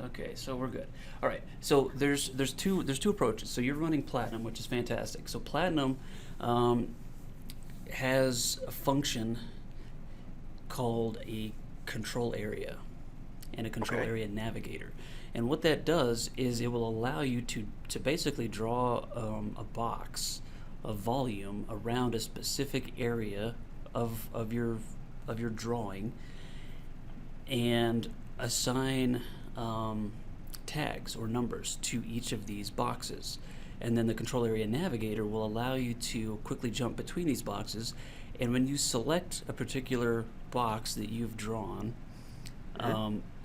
Okay, so we're good. All right. So there's two approaches. So you're running Platinum, which is fantastic. So Platinum has a function called a control area and a control area navigator. And what that does is it will allow you to basically draw a box of volume around a specific area of your drawing and assign tags or numbers to each of these boxes. And then the control area navigator will allow you to quickly jump between these boxes. And when you select a particular box that you've drawn,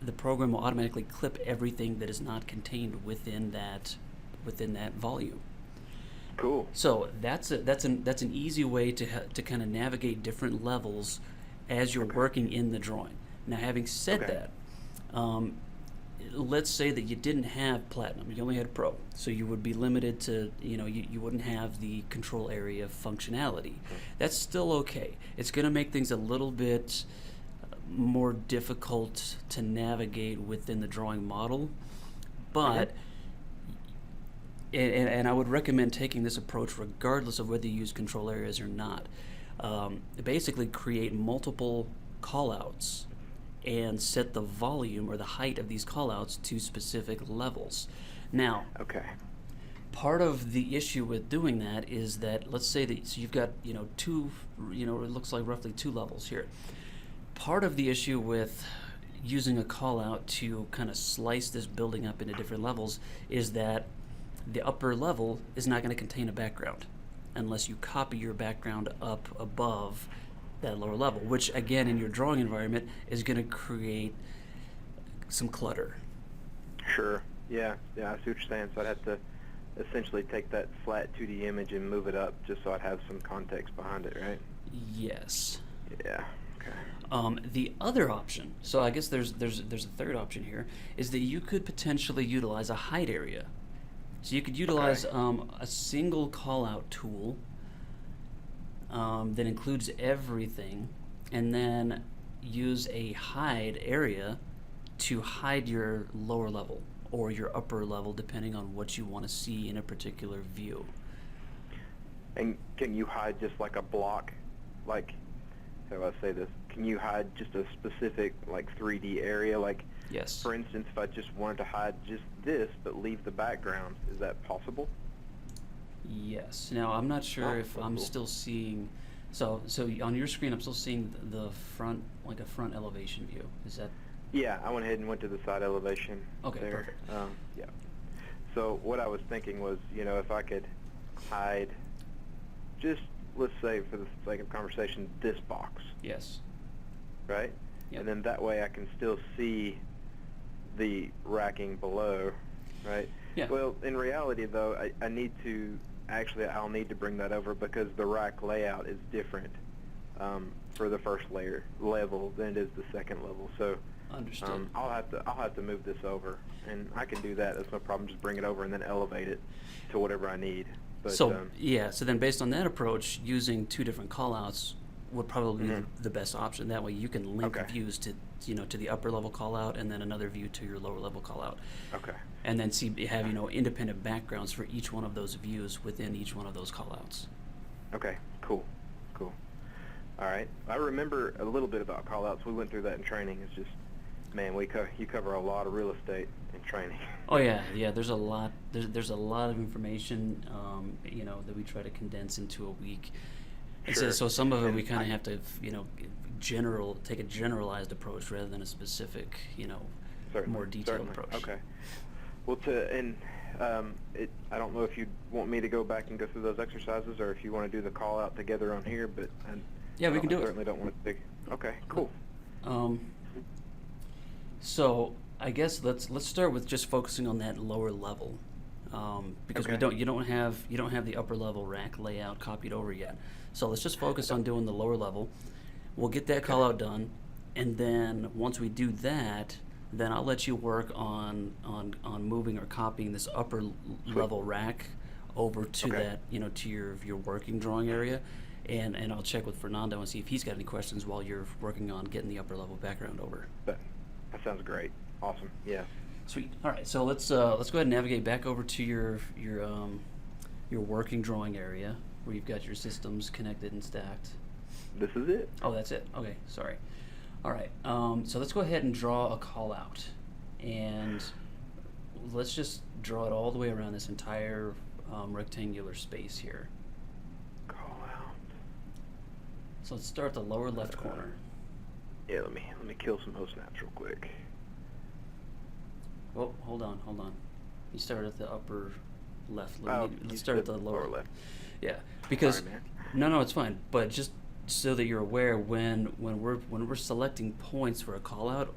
the program will automatically clip everything that is not contained within that volume. Cool. So that's an easy way to kind of navigate different levels as you're working in the drawing. Now, having said that, let's say that you didn't have Platinum, you only had Pro, so you would be limited to, you wouldn't have the control area functionality. That's still okay. It's going to make things a little bit more difficult to navigate within the drawing model, but and I would recommend taking this approach regardless of whether you use control areas or not. Basically create multiple callouts and set the volume or the height of these callouts to specific levels. Now, part of the issue with doing that is that, let's say that so you've got two, it looks like roughly 2 levels here. Part of the issue with using a callout to kind of slice this building up into different levels is that the upper level is not going to contain a background unless you copy your background up above that lower level, which again in your drawing environment is going to create some clutter. Sure. Yeah, I see what you're saying. So I'd have to essentially take that flat 2D image and move it up just so I'd have some context behind it, right? Yes. Yeah. The other option, so I guess there's a third option here, is that you could potentially utilize a hide area. So you could utilize a single callout tool that includes everything, and then use a hide area to hide your lower level or your upper level, depending on what you want to see in a particular view. And can you hide just like a block, like, how do I say this? Can you hide just a specific like 3D area? Like, yes. For instance, if I just wanted to hide just this but leave the background, is that possible? Yes. Now I'm not sure if I'm still seeing. So on your screen, I'm still seeing the front, like a front elevation view. Is that? Yeah, I went ahead and went to the side elevation. Okay, there. perfect. Yeah. So what I was thinking was, if I could hide just, let's say for the sake of conversation, this box. Yes. Right? Yep. And then that way I can still see the racking below, right? Yeah. Well, in reality, though, I'll need to bring that over because the rack layout is different for the first level than it is the second level. So understood. I'll have to move this over, and I can do that. That's no problem. Just bring it over and then elevate it to whatever I need. But, so then based on that approach, using 2 different callouts would probably be the best option. That way you can link views to to the upper level callout and then another view to your lower level callout. Okay. And then have independent backgrounds for each one of those views within each one of those callouts. Okay. Cool. All right. I remember a little bit about callouts. We went through that in training. It's just, man, you cover a lot of real estate in training. Oh yeah. There's a lot. There's a lot of information, that we try to condense into a week. Sure. So some of it we kind of have to, take a generalized approach rather than a specific, more detailed approach. Okay. Well, I don't know if you want me to go back and go through those exercises, or if you want to do the call out together on here. But yeah, we can do it. I certainly don't want to take. Okay. Cool. So I guess let's start with just focusing on that lower level, because you don't have the upper level rack layout copied over yet. So let's just focus on doing the lower level. We'll get that call out done, and then once we do that, then I'll let you work on moving or copying this upper level rack over to that, to your working drawing area, and I'll check with Fernando and see if he's got any questions while you're working on getting the upper level background over. That sounds great. Awesome. Yeah. Sweet. All right, so let's go ahead and navigate back over to your working drawing area where you've got your systems connected and stacked. This is it. Oh, that's it. Okay, sorry. All right. So let's go ahead and draw a call out, and let's just draw it all the way around this entire rectangular space here. Call out. So let's start at the lower left corner. Yeah, let me kill some host snaps real quick. Oh, hold on. You start at the upper left. You Let's start at said the lower left. Yeah, because Sorry, man. no, it's fine. But just so that you're aware, when we're selecting points for a call out,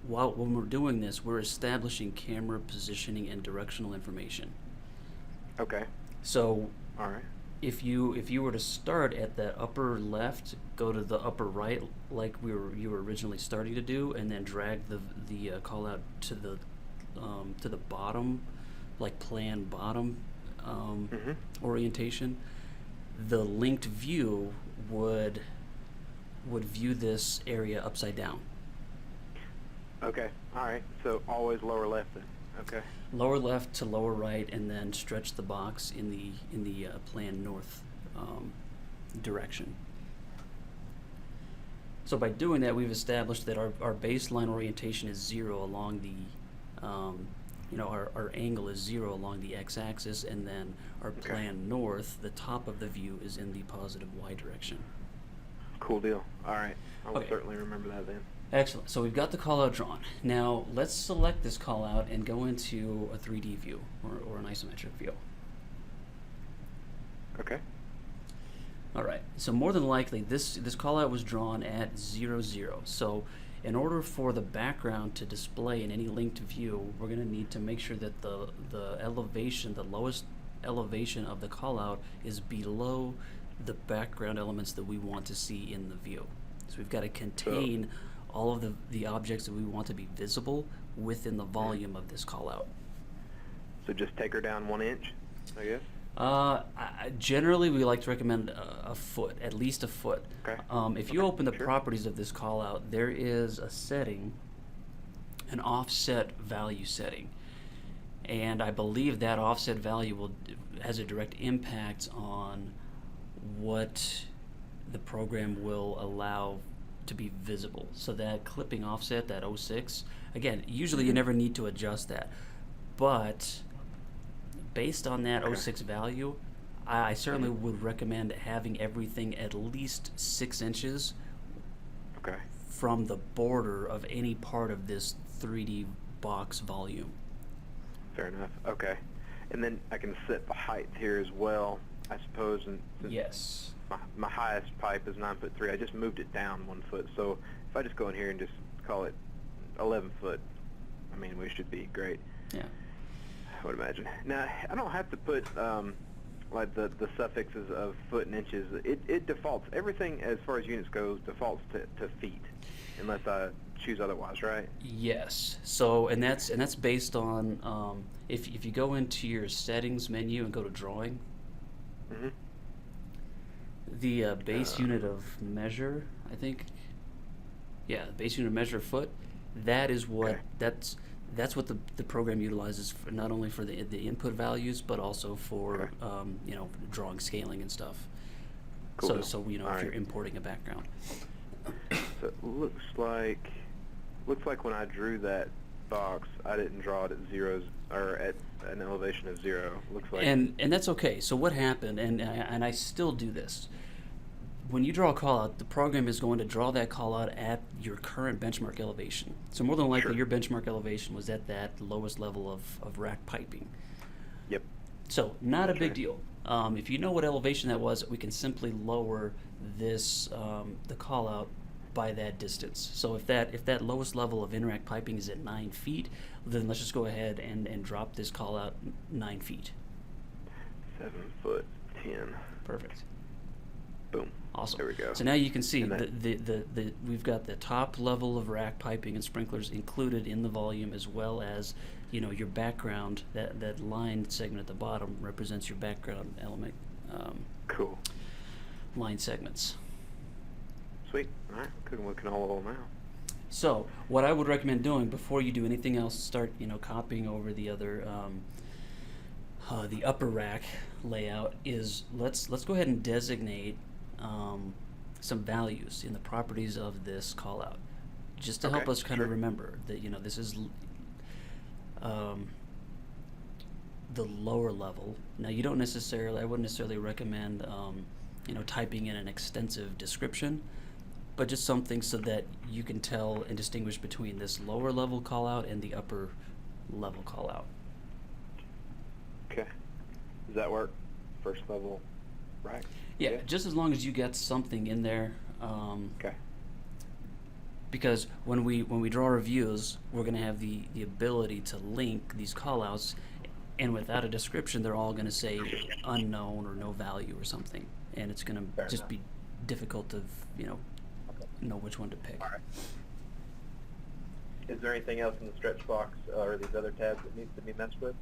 when we're doing this, we're establishing camera positioning and directional information. Okay. So All right. if you were to start at the upper left, go to the upper right like you were originally starting to do, and then drag the call out to the bottom, like plan bottom orientation, the linked view would view this area upside down. Okay. All right. So always lower left then. Okay. Lower left to lower right, and then stretch the box in the plan north direction. So by doing that, we've established that our baseline orientation is 0 along the, our angle is 0 along the x-axis, and then our plan north, the top of the view, is in the positive y direction. Cool deal. All right. I will Okay. certainly remember that then. Excellent. So we've got the call out drawn. Now let's select this call out and go into a 3D view or an isometric view. Okay. All right. So more than likely, this call out was drawn at 0, 0. So in order for the background to display in any linked view, we're going to need to make sure that the elevation, the lowest elevation of the call out, is below the background elements that we want to see in the view. So we've got to contain all of the objects that we want to be visible within the volume of this call out. So just take her down 1 inch, I guess. Generally, we like to recommend a foot, at least a foot. Okay. If you open the Sure. properties of this call out, there is a setting, an offset value setting, and I believe that offset value has a direct impact on what the program will allow to be visible. So that clipping offset, that 06, again, usually you never need to adjust that, but based on that 06 value, I certainly would recommend having everything at least 6 inches Okay. from the border of any part of this 3D box volume. Fair enough. Okay. And then I can set the height here as well, I suppose. And since Yes. my highest pipe is 9'3", I just moved it down 1 foot. So if I just go in here and just call it 11 foot, I mean, we should be great. Yeah. I would imagine. Now, I don't have to put like the suffixes of foot and inches. It defaults. Everything as far as units goes defaults to feet, unless I choose otherwise, right? Yes. So and that's based on if you go into your settings menu and go to drawing, Mm-hmm. the base unit of measure, I think. Yeah, base unit of measure foot. That is what Okay. that's what the program utilizes for, not only for the input values, but also for Okay. drawing scaling and stuff. Cool So deal. so if Alright. you're importing a background. So it looks like when I drew that box, I didn't draw it at zeros or at an elevation of 0. Looks like. And that's okay. So what happened, and I still do this. When you draw a call out, the program is going to draw that call out at your current benchmark elevation. So more than likely, Sure. your benchmark elevation was at that lowest level of rack piping. Yep. So not That's a big right. deal. If you know what elevation that was, we can simply lower this the call out by that distance. So if that lowest level of in-rack piping is at 9 feet, then let's just go ahead and drop this call out 9 feet. 7'10". Perfect. Boom. Awesome. There we go. So now you can see And that- the we've got the top level of rack piping and sprinklers included in the volume, as well as your background. That line segment at the bottom represents your background element Cool. line segments. Sweet. All right. Cooking with canola oil now. So what I would recommend doing before you do anything else, start copying over the other the upper rack layout is let's go ahead and designate some values in the properties of this callout, just to help Okay, us kind of sure. remember that this is um, the lower level. Now you don't necessarily, I wouldn't necessarily recommend typing in an extensive description, but just something so that you can tell and distinguish between this lower level callout and the upper level callout. Okay. Does that work? First level rack? Yeah, just as long as you get something in there. Okay. Because when we draw reviews, we're going to have the ability to link these callouts, and without a description, they're all going to say unknown or no value or something, and it's going to Fair just enough. be difficult to Okay. know which one to pick. All right. Is there anything else in the stretch box or these other tabs that needs to be messed with?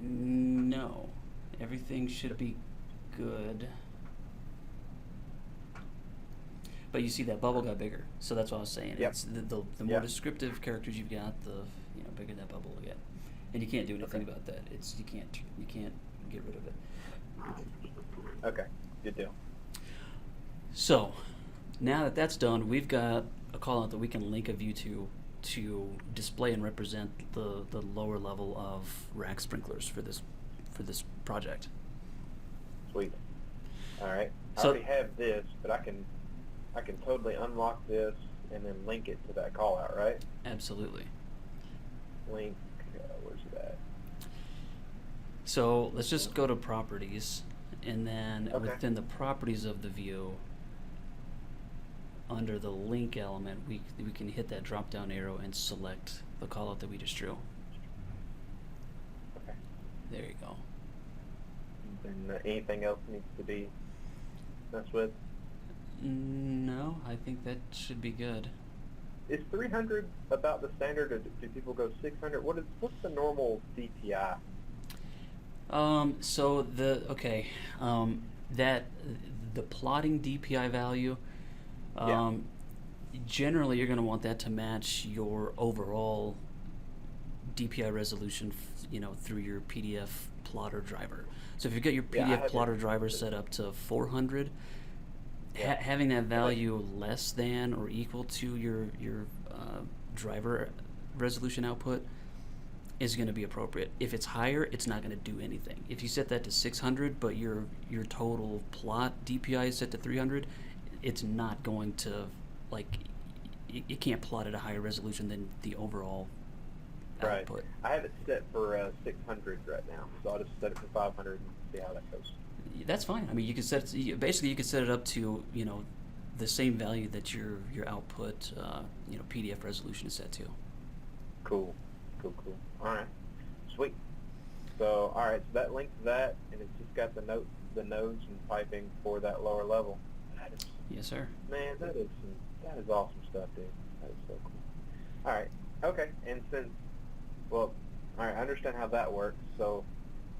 No, everything should be good. But you see that bubble got bigger, so that's what I was saying. Yep. It's the more Yep. descriptive characters you've got, the bigger that bubble will get, and you can't do anything Okay. about that. You can't get rid of it. Okay. Good deal. So now that that's done, we've got a callout that we can link a view to display and represent the lower level of rack sprinklers for this project. Sweet. All right. I So- already have this, but I can totally unlock this and then link it to that call out, right? Absolutely. Link, where's it at? So let's just go to properties, and then Okay. within the properties of the view, under the link element, we can hit that drop down arrow and select the callout that we just drew. Okay. There you go. And anything else needs to be messed with? No, I think that should be good. Is 300 about the standard, or do people go 600? What's the normal DPI? So that the plotting DPI value, generally you're going to want that to match your overall DPI resolution, through your PDF plotter driver. So if you've got your Yeah, I PDF have plotter it. driver set up to 400, Yeah. having that value less than or equal to your driver resolution output is going to be appropriate. If it's higher, it's not going to do anything. If you set that to 600, but your total plot DPI is set to 300, it's not going to, it can't plot at a higher resolution than the overall Right. output. I have it set for 600 right now, so I'll just set it for 500 and see how that goes. That's fine. I mean, you could set basically you could set it up to the same value that your output PDF resolution is set to. Cool. All right. Sweet. So, all right, so that links that, and it's just got the nodes and piping for that lower level. That is, Yes, sir. man, that is awesome stuff, dude. That is so cool. All right. Okay. And all right, I understand how that works. So,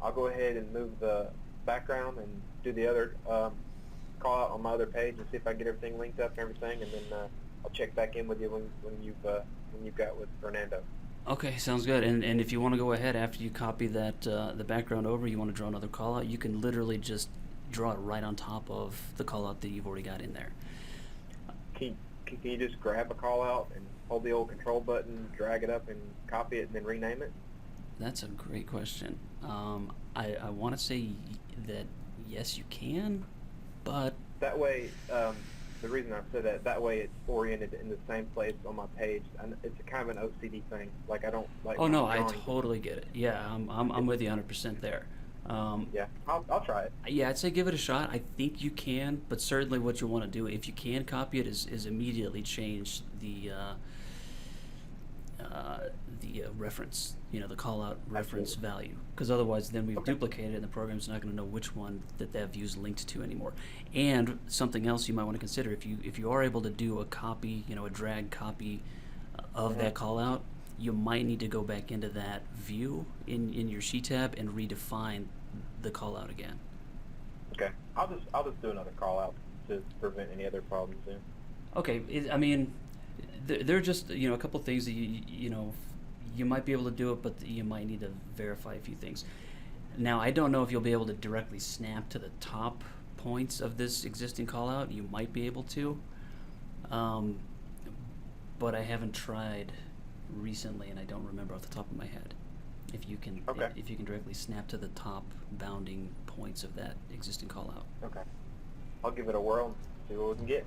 I'll go ahead and move the background and do the other call out on my other page and see if I can get everything linked up and everything, and then I'll check back in with you when you've got with Fernando. Okay, sounds good. And if you want to go ahead after you copy that the background over, you want to draw another call out, you can literally just draw it right on top of the call out that you've already got in there. Can you just grab a call out and hold the old control button, drag it up and copy it and then rename it? That's a great question. I want to say that yes, you can, but That way, the reason I said that way it's oriented in the same place on my page. And it's a kind of an OCD thing. Like I don't like. oh no, my I drawings. totally get it. Yeah, I'm with you 100% there. Yeah, I'll try it. Yeah, I'd say give it a shot. I think you can, but certainly what you want to do, if you can copy it, is immediately change the reference, the call out reference Absolutely. value, because otherwise then we've Okay. duplicated it and the program's not going to know which one that view is linked to anymore. And something else you might want to consider, if you are able to do a copy, a drag copy of that call out, you might need to go back into that view in your sheet tab and redefine the call out again. Okay, I'll just do another call out to prevent any other problems then. Okay, I mean, there are just a couple things that you might be able to do it, but you might need to verify a few things. Now, I don't know if you'll be able to directly snap to the top points of this existing callout. You might be able to, but I haven't tried recently, and I don't remember off the top of my head if you can Okay. if you can directly snap to the top bounding points of that existing callout. Okay. I'll give it a whirl and see what we can get.